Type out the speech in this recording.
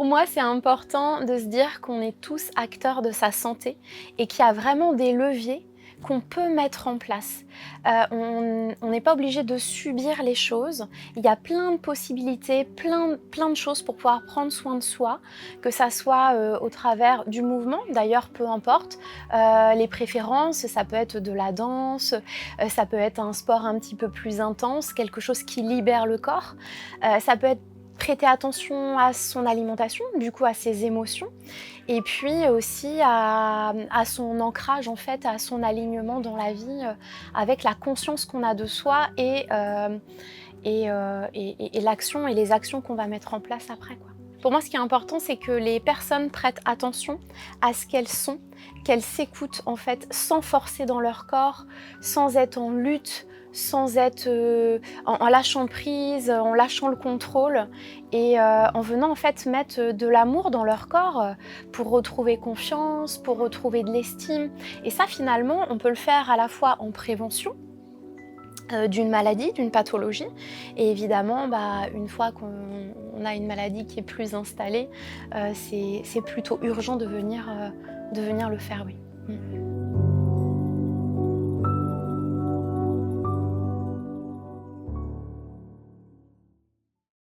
Pour moi, c'est important de se dire qu'on est tous acteurs de sa santé et qu'il y a vraiment des leviers qu'on peut mettre en place. On n'est pas obligé de subir les choses. Il y a plein de possibilités, plein de choses pour pouvoir prendre soin de soi, que ça soit, au travers du mouvement, d'ailleurs peu importe, les préférences, ça peut être de la danse, ça peut être un sport un petit peu plus intense, quelque chose qui libère le corps. Ça peut être prêter attention à son alimentation, du coup à ses émotions et puis aussi à son ancrage en fait, à son alignement dans la vie, avec la conscience qu'on a de soi et l'action et les actions qu'on va mettre en place après, quoi. Pour moi, ce qui est important, c'est que les personnes prêtent attention à ce qu'elles sont, qu'elles s'écoutent en fait sans forcer dans leur corps, sans être en lutte, sans être en lâchant prise, en lâchant le contrôle et en venant en fait mettre de l'amour dans leur corps pour retrouver confiance, pour retrouver de l'estime. Et ça, finalement, on peut le faire à la fois en prévention d'une maladie, d'une pathologie. Et évidemment, une fois qu'on a une maladie qui est plus installée, c'est plutôt urgent de venir le faire, oui.